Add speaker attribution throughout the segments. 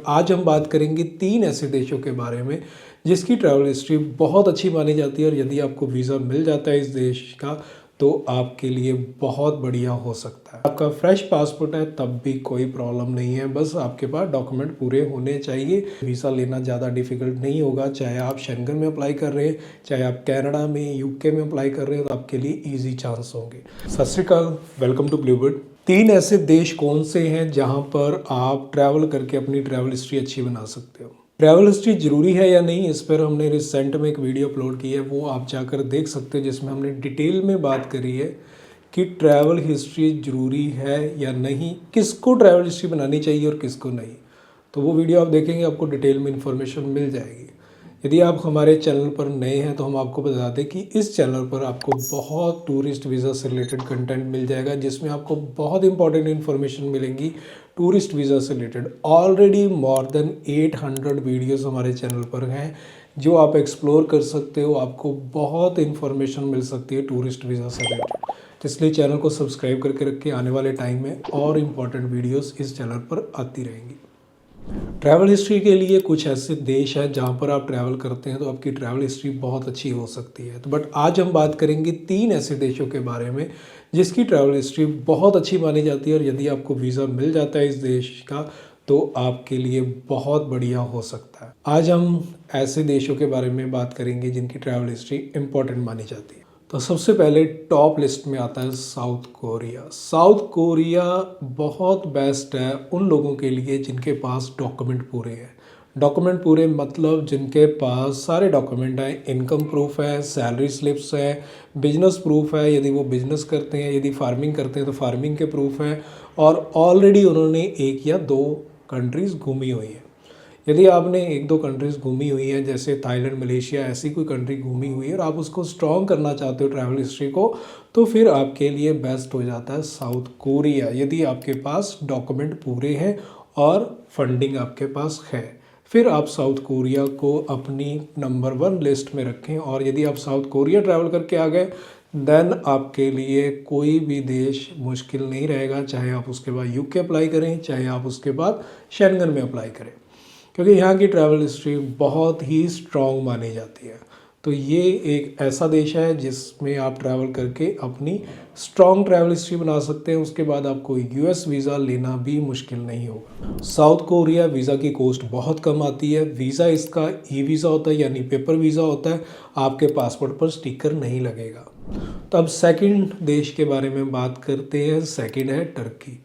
Speaker 1: आज हम बात करेंगे 3 ऐसे देशों के बारे में जिसकी ट्रैवल हिस्ट्री बहुत अच्छी मानी जाती है और यदि आपको वीज़ा मिल जाता है इस देश का तो आपके लिए बहुत बढ़िया हो सकता है। आपका फ्रेश पासपोर्ट है तब भी कोई प्रॉब्लम नहीं है, बस आपके पास डॉक्यूमेंट पूरे होने चाहिए। वीज़ा लेना ज़्यादा डिफिकल्ट नहीं होगा, चाहे आप शेंगन में अप्लाई कर रहे हैं, चाहे आप कनाडा में यूके में अप्लाई कर रहे हैं, तो आपके लिए ईजी चांस होंगे। सत श्री अकाल, वेलकम टू ब्लूबर्ड। 3 ऐसे देश कौन से हैं जहां पर आप ट्रैवल करके अपनी ट्रैवल हिस्ट्री अच्छी बना सकते हो। ट्रैवल हिस्ट्री ज़रूरी है या नहीं, इस पर हमने रिसेंट में एक वीडियो अपलोड की है, वो आप जाकर देख सकते हो, जिसमें हमने डिटेल में बात करी है कि ट्रैवल हिस्ट्री ज़रूरी है या नहीं, किसको ट्रैवल हिस्ट्री बनानी चाहिए और किसको नहीं। तो वो वीडियो आप देखेंगे, आपको डिटेल में इन्फॉर्मेशन मिल जाएगी। यदि आप हमारे चैनल पर नए हैं तो हम आपको बता दें कि इस चैनल पर आपको बहुत टूरिस्ट वीज़ा से रिलेटेड कंटेंट मिल जाएगा, जिसमें आपको बहुत इंपॉर्टेंट इन्फॉर्मेशन मिलेंगी टूरिस्ट वीज़ा से related. Already more than 800 videos हमारे चैनल पर हैं जो आप एक्सप्लोर कर सकते हो, आपको बहुत इन्फॉर्मेशन मिल सकती है टूरिस्ट वीज़ा से रिलेटेड। तो इसलिए चैनल को सब्सक्राइब करके रखें, आने वाले टाइम में और इम्पॉर्टेंट वीडियोस इस चैनल पर आती रहेंगी। ट्रैवल हिस्ट्री के लिए कुछ ऐसे देश हैं जहाँ पर आप ट्रैवल करते हैं तो आपकी ट्रैवल हिस्ट्री बहुत अच्छी हो सकती है। तो बट आज हम बात करेंगे 3 ऐसे देशों के बारे में जिसकी ट्रैवल हिस्ट्री बहुत अच्छी मानी जाती है और यदि आपको वीज़ा मिल जाता है इस देश का तो आपके लिए बहुत बढ़िया हो सकता है। आज हम ऐसे देशों के बारे में बात करेंगे जिनकी ट्रैवल हिस्ट्री इंपॉर्टेंट मानी जाती है। तो सबसे पहले टॉप लिस्ट में आता है साउथ कोरिया। साउथ कोरिया बहुत बेस्ट है उन लोगों के लिए जिनके पास डॉक्यूमेंट पूरे हैं। डॉक्यूमेंट पूरे मतलब जिनके पास सारे डॉक्यूमेंट हैं, इनकम प्रूफ है, सैलरी स्लिप्स है, बिजनेस प्रूफ है, यदि वो बिजनेस करते हैं, यदि फार्मिंग करते हैं तो फार्मिंग के प्रूफ हैं, और ऑलरेडी उन्होंने 1 या 2 कंट्रीज़ घूमी हुई है। यदि आपने 1-2 कंट्रीज़ घूमी हुई हैं, जैसे थाईलैंड, मलेशिया, ऐसी कोई कंट्री घूमी हुई है और आप उसको स्ट्रॉन्ग करना चाहते हो ट्रैवल हिस्ट्री को, तो फिर आपके लिए बेस्ट हो जाता है साउथ कोरिया, यदि आपके पास डॉक्यूमेंट पूरे हैं और फंडिंग आपके पास है। फिर आप साउथ कोरिया को अपनी नंबर 1 लिस्ट में रखें, और यदि आप साउथ कोरिया ट्रैवल करके आ गए देन आपके लिए कोई भी देश मुश्किल नहीं रहेगा, चाहे आप उसके बाद यूके अप्लाई करें, चाहे आप उसके बाद शेंगन में अप्लाई करें, क्योंकि यहाँ की ट्रैवल हिस्ट्री बहुत ही स्ट्रॉन्ग मानी जाती है। तो ये एक ऐसा देश है जिसमें आप ट्रैवल करके अपनी स्ट्रॉन्ग ट्रैवल हिस्ट्री बना सकते हैं। उसके बाद आपको यूएस वीज़ा लेना भी मुश्किल नहीं होगा। साउथ कोरिया वीज़ा की कॉस्ट बहुत कम आती है। वीज़ा इसका ई वीज़ा होता है, यानी पेपर वीज़ा होता है, आपके पासपोर्ट पर स्टिकर नहीं लगेगा। तो अब सेकंड देश के बारे में बात करते हैं। सेकंड है टर्की।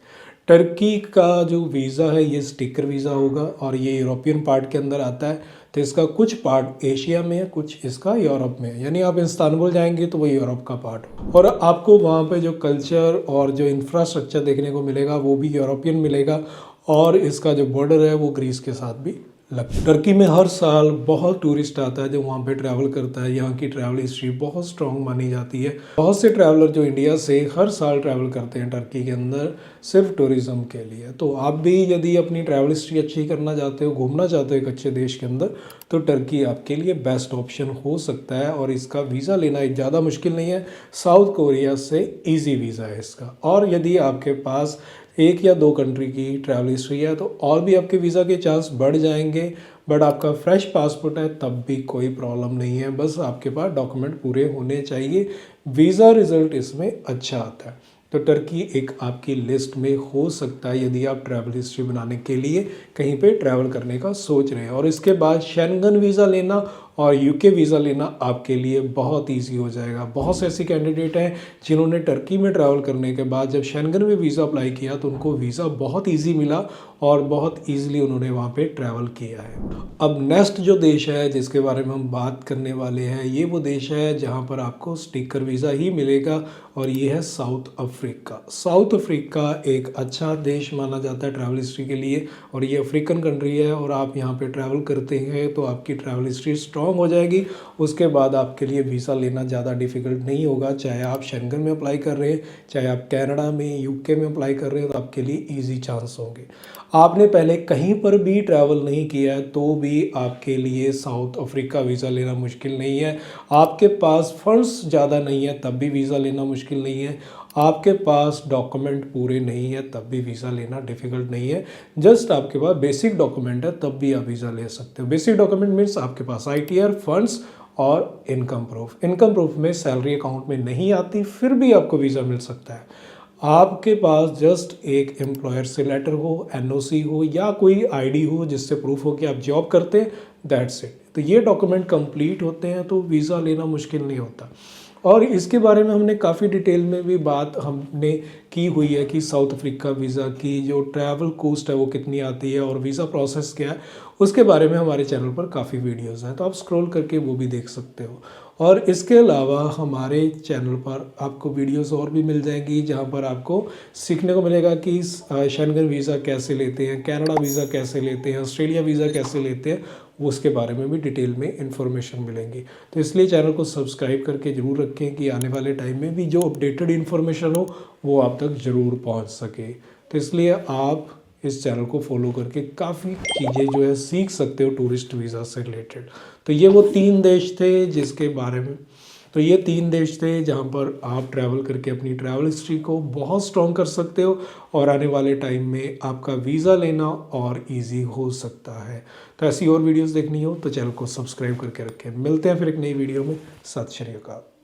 Speaker 1: टर्की का जो वीज़ा है ये स्टिकर वीज़ा होगा और ये यूरोपियन पार्ट के अंदर आता है। तो इसका कुछ पार्ट एशिया में है, कुछ इसका यूरोप में है, यानी आप इस्तांबुल जाएंगे तो वो यूरोप का पार्ट हो, और आपको वहाँ पे जो कल्चर और जो इंफ्रास्ट्रक्चर देखने को मिलेगा वो भी यूरोपियन मिलेगा, और इसका जो बॉर्डर है वो ग्रीस के साथ भी लगता है। टर्की में हर साल बहुत टूरिस्ट आता है जो वहाँ पे ट्रैवल करता है। यहाँ की ट्रैवल हिस्ट्री बहुत स्ट्रॉन्ग मानी जाती है। बहुत से ट्रैवलर जो इंडिया से हर साल ट्रैवल करते हैं टर्की के अंदर सिर्फ टूरिज़्म के लिए। तो आप भी यदि अपनी ट्रैवल हिस्ट्री अच्छी करना चाहते हो, घूमना चाहते हो एक अच्छे देश के अंदर, तो टर्की आपके लिए बेस्ट ऑप्शन हो सकता है। और इसका वीज़ा लेना ज़्यादा मुश्किल नहीं है, साउथ कोरिया से ईजी वीज़ा है इसका। और यदि आपके पास 1 या 2 कंट्री की ट्रैवल हिस्ट्री है तो और भी आपके वीज़ा के चांस बढ़ जाएंगे। बट आपका फ्रेश पासपोर्ट है तब भी कोई प्रॉब्लम नहीं है, बस आपके पास डॉक्यूमेंट पूरे होने चाहिए। वीज़ा रिज़ल्ट इसमें अच्छा आता है। तो टर्की एक आपकी लिस्ट में हो सकता है यदि आप ट्रैवल हिस्ट्री बनाने के लिए कहीं पे ट्रैवल करने का सोच रहे हैं। और इसके बाद शेंगन वीज़ा लेना और यूके वीज़ा लेना आपके लिए बहुत इजी हो जाएगा। बहुत से ऐसे कैंडिडेट हैं जिन्होंने टर्की में ट्रैवल करने के बाद जब शेंगन में वीज़ा अप्लाई किया तो उनको वीज़ा बहुत इजी मिला और बहुत ईजिली उन्होंने वहाँ पे ट्रैवल किया है। अब नेक्स्ट जो देश है जिसके बारे में हम बात करने वाले हैं, ये वो देश है जहाँ पर आपको स्टिकर वीज़ा ही मिलेगा, और ये है साउथ अफ्रीका। साउथ अफ्रीका एक अच्छा देश माना जाता है ट्रैवल हिस्ट्री के लिए, और ये अफ्रीकन कंट्री है, और आप यहाँ पे ट्रैवल करते हैं तो आपकी ट्रैवल हिस्ट्री स्ट्रॉन्ग हो जाएगी। उसके बाद आपके लिए वीज़ा लेना ज़्यादा डिफिकल्ट नहीं होगा, चाहे आप शेंगन में अप्लाई कर रहे हैं, चाहे आप कनाडा में, यूके में अप्लाई कर रहे हैं, तो आपके लिए ईजी चांस होंगे। आपने पहले कहीं पर भी ट्रैवल नहीं किया है तो भी आपके लिए साउथ अफ्रीका वीज़ा लेना मुश्किल नहीं है। आपके पास फंड्स ज़्यादा नहीं है तब भी वीज़ा लेना मुश्किल नहीं है। आपके पास डॉक्यूमेंट पूरे नहीं है तब भी वीज़ा लेना डिफ़िकल्ट नहीं है। जस्ट आपके पास बेसिक डॉक्यूमेंट है तब भी आप वीज़ा ले सकते हो। बेसिक डॉक्यूमेंट मीन्स आपके पास ITR, फंड्स और इनकम प्रूफ। इनकम प्रूफ में सैलरी अकाउंट में नहीं आती फिर भी आपको वीज़ा मिल सकता है। आपके पास जस्ट एक एम्प्लॉयर से लेटर हो, NOC हो या कोई ID हो जिससे प्रूफ हो कि आप जॉब करते हैं, दैट्स इट। तो ये डॉक्यूमेंट कंप्लीट होते हैं तो वीज़ा लेना मुश्किल नहीं होता। और इसके बारे में हमने काफ़ी डिटेल में भी बात हमने की हुई है कि साउथ अफ्रीका वीज़ा की जो ट्रैवल कॉस्ट है वो कितनी आती है और वीज़ा प्रोसेस क्या है, उसके बारे में हमारे चैनल पर काफ़ी वीडियोस हैं, तो आप स्क्रॉल करके वो भी देख सकते हो। और इसके अलावा हमारे चैनल पर आपको वीडियोस और भी मिल जाएंगी जहां पर आपको सीखने को मिलेगा कि शेंगन वीज़ा कैसे लेते हैं, कनाडा वीज़ा कैसे लेते हैं, ऑस्ट्रेलिया वीज़ा कैसे लेते हैं, वो उसके बारे में भी डिटेल में इन्फॉर्मेशन मिलेंगी। तो इसलिए चैनल को सब्सक्राइब करके ज़रूर रखें कि आने वाले टाइम में भी जो अपडेटेड इन्फॉर्मेशन हो वो आप तक ज़रूर पहुंच सके। तो इसलिए आप इस चैनल को फॉलो करके काफ़ी चीज़ें जो है सीख सकते हो टूरिस्ट वीज़ा से रिलेटेड। तो ये वो 3 देश थे जिसके बारे में, तो ये 3 देश थे जहाँ पर आप ट्रैवल करके अपनी ट्रैवल हिस्ट्री को बहुत स्ट्रॉन्ग कर सकते हो और आने वाले टाइम में आपका वीज़ा लेना और इजी हो सकता है। तो ऐसी और वीडियोस देखनी हो तो चैनल को सब्सक्राइब करके रखें। मिलते हैं फिर एक नई वीडियो में। सत श्री अकाल।